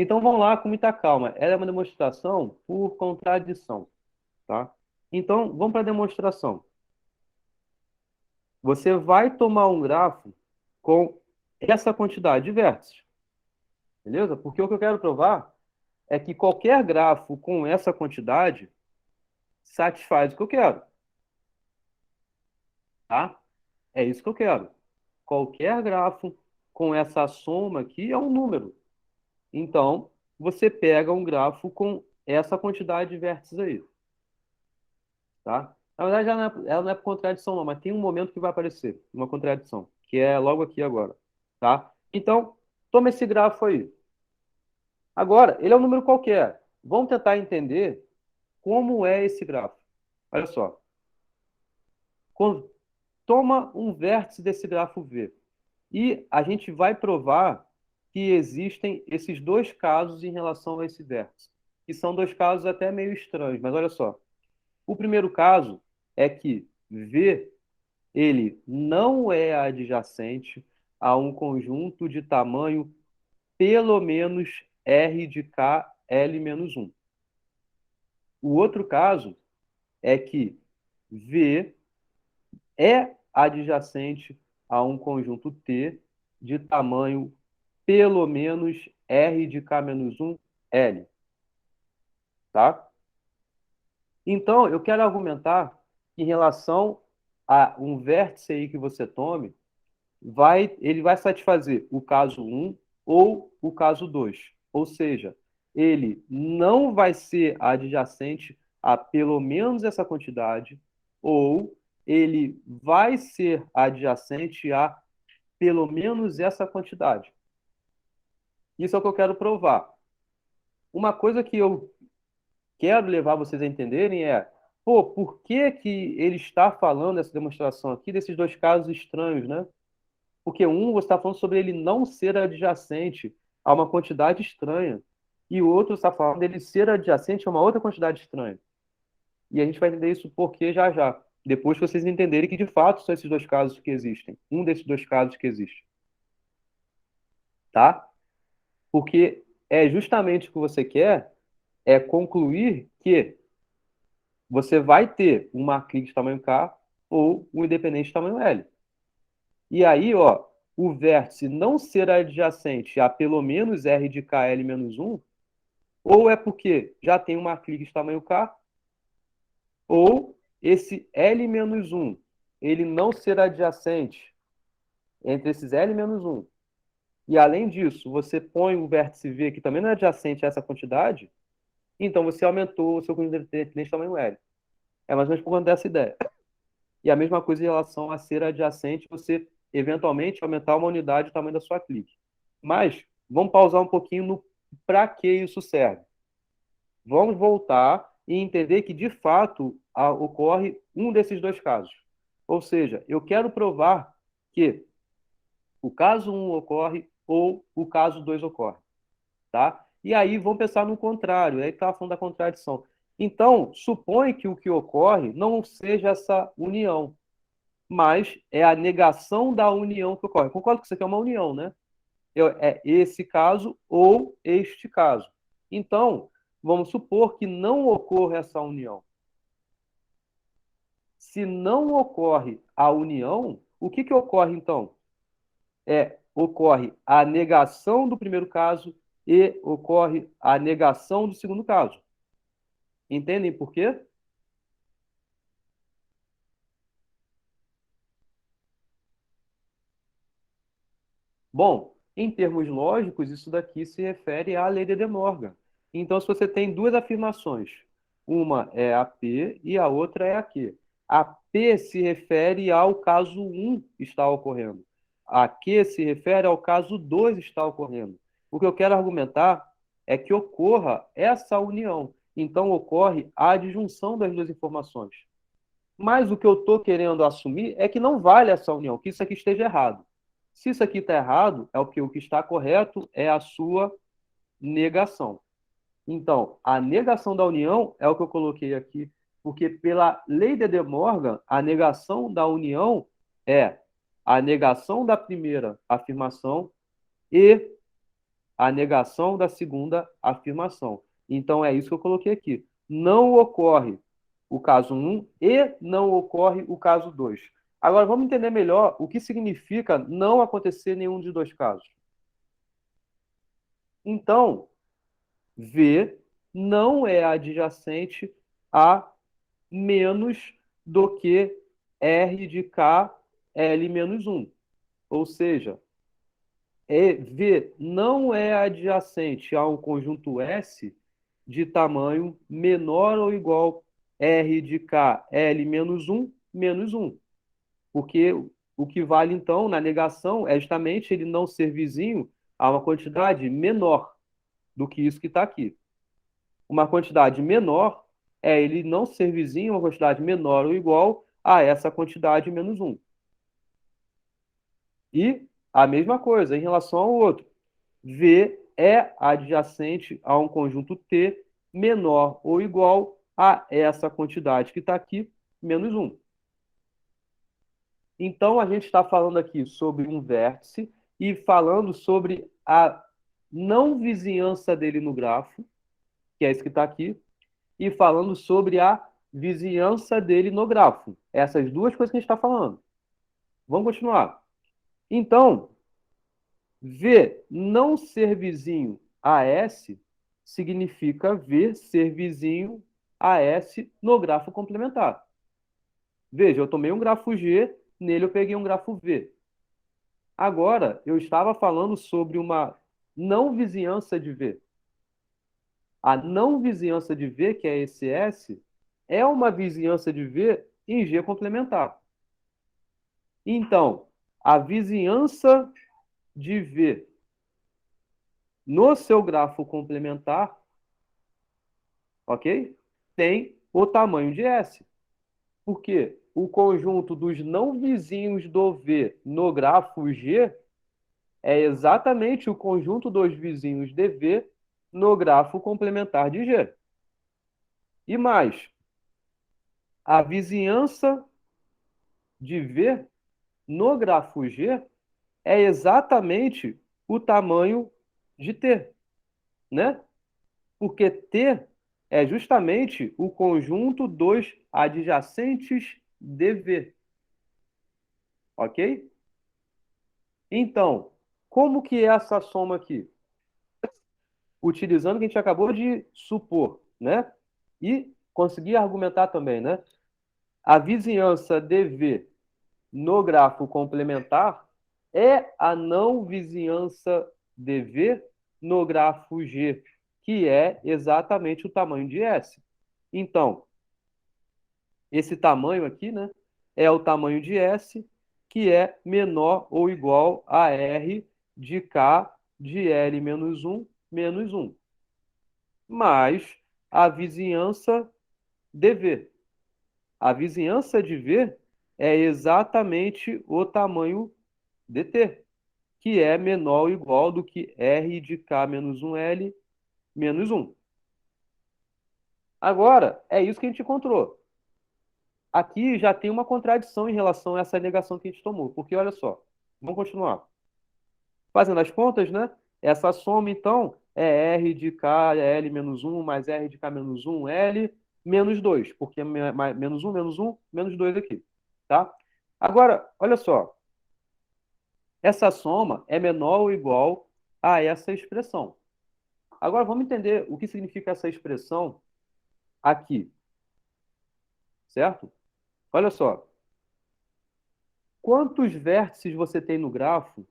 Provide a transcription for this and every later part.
Então vamos lá com muita calma. Ela é uma demonstração por contradição, tá? Então vamos para a demonstração. Você vai tomar um grafo com essa quantidade de vértices, beleza? Porque o que eu quero provar é que qualquer grafo com essa quantidade satisfaz o que eu quero, tá? É isso que eu quero. Qualquer grafo com essa soma aqui é um número. Então, você pega um grafo com essa quantidade de vértices aí, tá? Na verdade, ela não é por contradição, não, mas tem um momento que vai aparecer uma contradição, que é logo aqui agora, tá? Então, toma esse grafo aí. Agora, ele é um número qualquer. Vamos tentar entender como é esse grafo. Olha só. Toma um vértice desse grafo V. E a gente vai provar que existem esses dois casos em relação a esse vértice, que são dois casos até meio estranhos, mas olha só. O primeiro caso é que V ele não é adjacente a um conjunto de tamanho pelo menos R de K L menos 1. O outro caso é que V é adjacente a um conjunto T de tamanho pelo menos R de K menos 1 L, tá? Então, eu quero argumentar que em relação a um vértice aí que você tome, ele vai satisfazer o caso um ou o caso 2. Ou seja, ele não vai ser adjacente a pelo menos essa quantidade, ou ele vai ser adjacente a pelo menos essa quantidade. Isso é o que eu quero provar. Uma coisa que eu quero levar vocês a entenderem é, pô, por que que ele está falando essa demonstração aqui desses dois casos estranhos, né? Porque um, você está falando sobre ele não ser adjacente a uma quantidade estranha, e o outro está falando dele ser adjacente a uma outra quantidade estranha. E a gente vai entender isso por quê já já. Depois que vocês entenderem que de fato são esses dois casos que existem. Um desses dois casos que existe. Tá? Porque é justamente o que você quer é concluir que você vai ter um macrídeo de tamanho K ou um independente de tamanho L. E aí, ó, o vértice não ser adjacente a pelo menos R de KL menos 1, ou é porque já tem uma clique de tamanho K, ou esse L menos 1, ele não ser adjacente entre esses L menos 1. E além disso, você põe o vértice V, que também não é adjacente a essa quantidade, então você aumentou o seu conjunto de tamanho L. É mais ou menos por conta dessa ideia. E a mesma coisa em relação a ser adjacente, você eventualmente aumentar uma unidade do tamanho da sua clique. Mas vamos pausar um pouquinho no para que isso serve. Vamos voltar e entender que, de fato, ocorre um desses dois casos. Ou seja, eu quero provar que o caso um ocorre ou o caso 2 ocorre. Tá? E aí vamos pensar no contrário, aí está falando da contradição. Então, supõe que o que ocorre não seja essa união, mas é a negação da união que ocorre. Concordo que isso aqui é uma união, né? É esse caso ou este caso. Então, vamos supor que não ocorra essa união. Se não ocorre a união, o que ocorre então? Ocorre a negação do primeiro caso e ocorre a negação do segundo caso. Entendem por quê? Bom, em termos lógicos, isso daqui se refere à lei de De Morgan. Então, se você tem duas afirmações, uma é a P e a outra é a Q. A P se refere ao caso um está ocorrendo. A Q se refere ao caso 2 está ocorrendo. O que eu quero argumentar é que ocorra essa união. Então, ocorre a adjunção das duas informações. Mas o que eu estou querendo assumir é que não vale essa união, que isso aqui esteja errado. Se isso aqui está errado, é o que está correto é a sua negação. Então, a negação da união é o que eu coloquei aqui, porque pela lei de De Morgan, a negação da união é a negação da primeira afirmação e a negação da segunda afirmação. Então, é isso que eu coloquei aqui. Não ocorre o caso 1 e não ocorre o caso 2. Agora, vamos entender melhor o que significa não acontecer nenhum dos dois casos. Então, V não é adjacente a menos do que R de K, L menos 1. Ou seja, V não é adjacente a um conjunto S de tamanho menor ou igual R de K, L menos 1. Porque o que vale, então, na negação é justamente ele não ser vizinho a uma quantidade menor do que isso que está aqui. Uma quantidade menor é ele não ser vizinho a uma quantidade menor ou igual a essa quantidade menos 1. E a mesma coisa em relação ao outro. V é adjacente a um conjunto T menor ou igual a essa quantidade que está aqui, menos 1. Então, a gente está falando aqui sobre um vértice e falando sobre a não vizinhança dele no grafo, que é esse que está aqui, e falando sobre a vizinhança dele no grafo. Essas duas coisas que a gente está falando. Vamos continuar. Então, V não ser vizinho a S significa V ser vizinho a S no grafo complementar. Veja, eu tomei um grafo G, nele eu peguei um grafo V. Agora, eu estava falando sobre uma não vizinhança de V. A não vizinhança de V, que é esse S, é uma vizinhança de V em G complementar. Então, a vizinhança de V no seu grafo complementar, ok? Tem o tamanho de S. Porque o conjunto dos não vizinhos do V no grafo G é exatamente o conjunto dos vizinhos de V no grafo complementar de G. E mais, a vizinhança de V no grafo G é exatamente o tamanho de T, né? Porque T é justamente o conjunto dos adjacentes de V, ok? Então, como que é essa soma aqui? Utilizando o que a gente acabou de supor, né? E conseguir argumentar também, né? A vizinhança de V no grafo complementar é a não vizinhança de V no grafo G, que é exatamente o tamanho de S. Então, esse tamanho aqui, né, é o tamanho de S, que é menor ou igual a R de K de L menos 1 menos 1, mais a vizinhança de V. A vizinhança de V é exatamente o tamanho de T, que é menor ou igual do que R de K menos 1L menos 1. Agora, é isso que a gente encontrou. Aqui já tem uma contradição em relação a essa negação que a gente tomou, porque olha só, vamos continuar. Fazendo as contas, né? Essa soma, então, é R de K L menos 1 mais R de K menos 1 L menos 2, porque é menos 1, menos 2 aqui, tá? Agora, olha só, essa soma é menor ou igual a essa expressão. Agora, vamos entender o que significa essa expressão aqui, certo? Olha só, quantos vértices você tem no grafo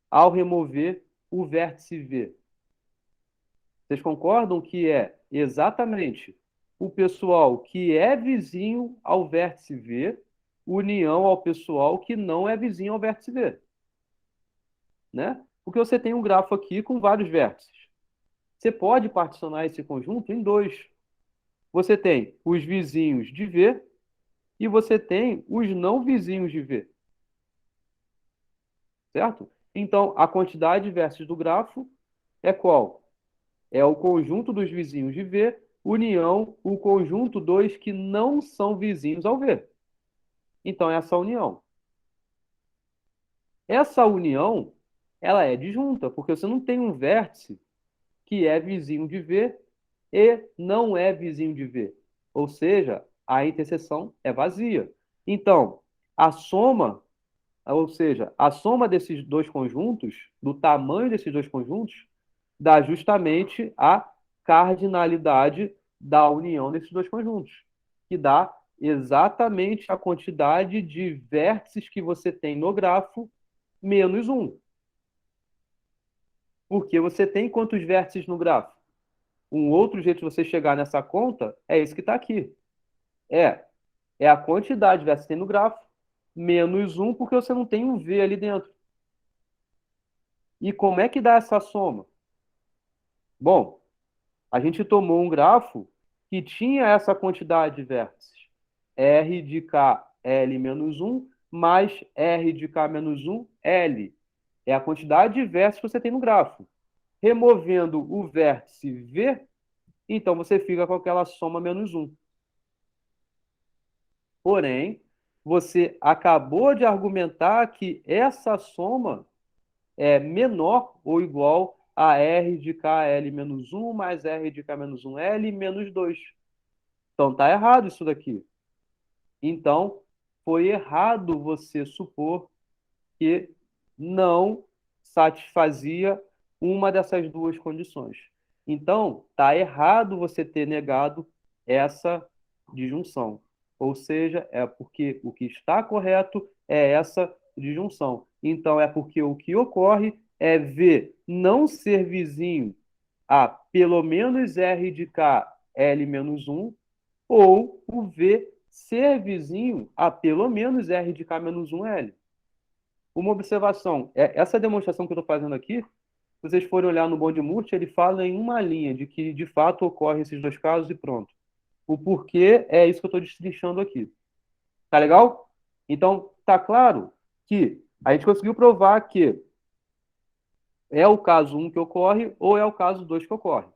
ao remover o vértice V? Vocês concordam que é exatamente o pessoal que é vizinho ao vértice V, união ao pessoal que não é vizinho ao vértice V, né? Porque você tem um grafo aqui com vários vértices. Você pode particionar esse conjunto em dois. Você tem os vizinhos de V e você tem os não vizinhos de V, certo? Então, a quantidade de vértices do grafo é qual? É o conjunto dos vizinhos de V, união o conjunto dos que não são vizinhos ao V. Então, é essa união. Essa união ela é disjunta, porque você não tem um vértice que é vizinho de V e não é vizinho de V. Ou seja, a interseção é vazia. Então, a soma, ou seja, a soma desses dois conjuntos, do tamanho desses dois conjuntos, dá justamente a cardinalidade da união desses dois conjuntos, que dá exatamente a quantidade de vértices que você tem no grafo menos um. Porque você tem quantos vértices no grafo? Um outro jeito de você chegar nessa conta é esse que está aqui. É, é a quantidade de vértices que tem no grafo menos um, porque você não tem um V ali dentro. E como é que dá essa soma? Bom, a gente tomou um grafo que tinha essa quantidade de vértices. R de K, L menos um, mais R de K menos um, L. É a quantidade de vértices que você tem no grafo. Removendo o vértice V, então você fica com aquela soma menos um. Porém, você acabou de argumentar que essa soma é menor ou igual a R de KL menos um mais R de K menos um L menos 2. Então tá errado isso daqui. Então, foi errado você supor que não satisfazia uma dessas duas condições. Então, tá errado você ter negado essa disjunção. Ou seja, é porque o que está correto é essa disjunção. Então, é porque o que ocorre é V não ser vizinho a pelo menos R de K, L menos um, ou o V ser vizinho a pelo menos R de K menos um L. Uma observação, essa demonstração que eu estou fazendo aqui, se vocês forem olhar no Bond-Murt, ele fala em uma linha de que de fato ocorrem esses dois casos e pronto. O porquê é isso que eu estou destrinchando aqui. Tá legal? Então, tá claro que a gente conseguiu provar que é o caso 1 que ocorre ou é o caso 2 que ocorre.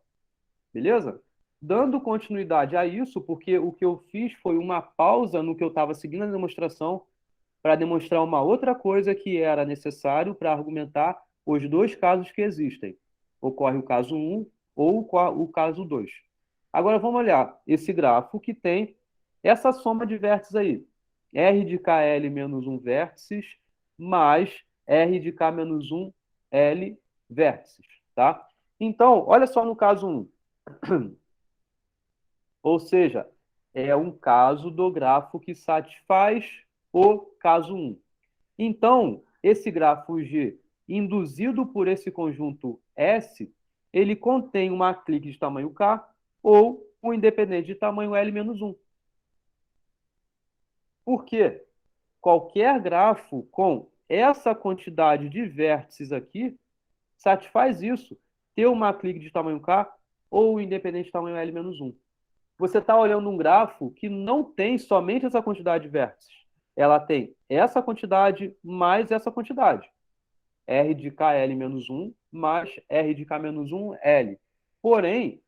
Beleza? Dando continuidade a isso, porque o que eu fiz foi uma pausa no que eu estava seguindo a demonstração para demonstrar uma outra coisa que era necessário para argumentar os dois casos que existem. Ocorre o caso 1 ou o caso 2. Agora vamos olhar esse grafo que tem essa soma de vértices aí. R de KL menos 1 vértices mais R de K menos 1 L vértices. Tá? Então, olha só no caso 1. Ou seja, é um caso do grafo que satisfaz o caso 1. Então, esse grafo G, induzido por esse conjunto S, ele contém uma clique de tamanho K ou um independente de tamanho L menos 1. Por quê? Qualquer grafo com essa quantidade de vértices aqui satisfaz isso. Ter uma clique de tamanho K ou um independente de tamanho L menos 1. Você está olhando um grafo que não tem somente essa quantidade de vértices. Ela tem essa quantidade mais essa quantidade. R de KL menos 1 mais R de K menos 1, L. Porém,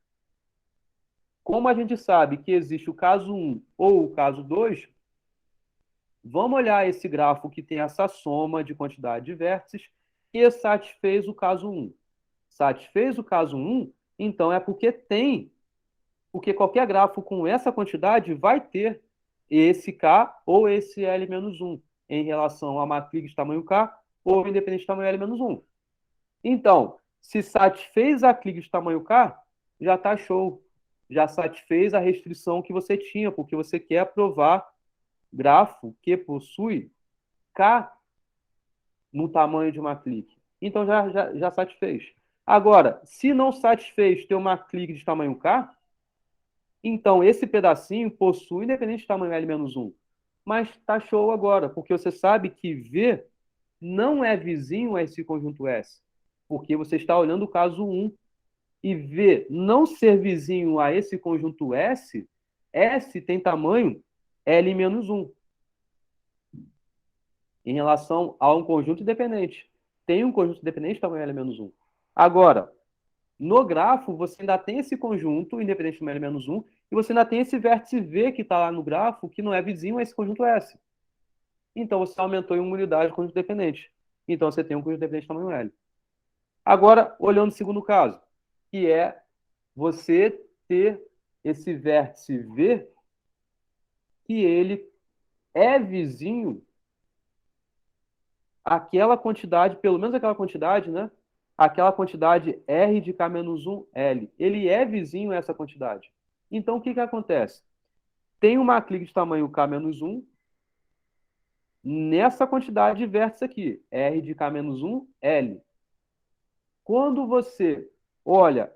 como a gente sabe que existe o caso 1 ou o caso 2, vamos olhar esse grafo que tem essa soma de quantidade de vértices e satisfez o caso 1. Satisfez o caso 1, então é porque tem, porque qualquer grafo com essa quantidade vai ter esse K ou esse L menos 1 em relação a matriz de tamanho K ou independente de tamanho L menos 1. Então, se satisfez a clique de tamanho K, já está show. Já satisfez a restrição que você tinha, porque você quer provar grafo que possui K no tamanho de uma clique. Então, já satisfez. Agora, se não satisfez ter uma clique de tamanho K, então esse pedacinho possui independente de tamanho L menos 1. Mas está show agora, porque você sabe que V não é vizinho a esse conjunto S, porque você está olhando o caso 1. E V não ser vizinho a esse conjunto S, S tem tamanho L menos 1 em relação a um conjunto independente. Tem um conjunto independente de tamanho L menos 1. Agora, no grafo, você ainda tem esse conjunto independente de tamanho L menos 1 e você ainda tem esse vértice V que está lá no grafo que não é vizinho a esse conjunto S. Então, você aumentou em uma unidade o conjunto dependente. Então, você tem um conjunto dependente de tamanho L. Agora, olhando o segundo caso, que é você ter esse vértice V, que ele é vizinho àquela quantidade, pelo menos aquela quantidade, né? Aquela quantidade R de K menos 1 L. Ele é vizinho a essa quantidade. Então, o que que acontece? Tem uma clique de tamanho K menos 1 nessa quantidade de vértices aqui, R de K menos 1 L. Quando você olha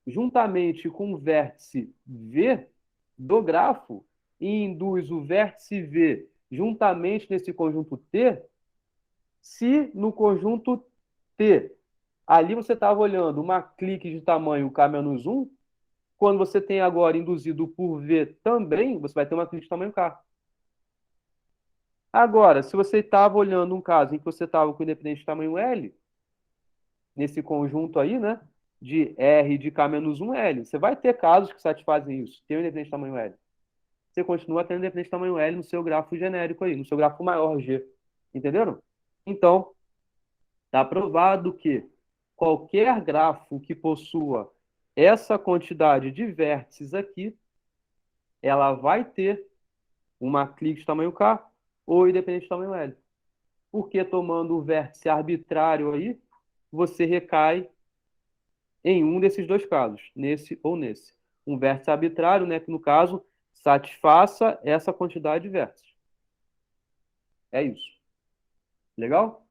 juntamente com o vértice V do grafo e induz o vértice V juntamente nesse conjunto T, se no conjunto T, ali você estava olhando uma clique de tamanho K-1, quando você tem agora induzido por V também, você vai ter uma clique de tamanho K. Agora, se você estava olhando um caso em que você estava com independente de tamanho L, nesse conjunto aí, né? De R de K-1 L. Você vai ter casos que satisfazem isso. Tem o independente de tamanho L. Você continua tendo independente de tamanho L no seu grafo genérico aí, no seu grafo maior G. Entenderam? Então, está provado que qualquer grafo que possua essa quantidade de vértices aqui, ela vai ter uma clique de tamanho K ou independente de tamanho L. Porque tomando o vértice arbitrário aí, você recai em um desses dois casos, nesse ou nesse. Um vértice arbitrário, né, que no caso satisfaça essa quantidade de vértices. É isso. Legal?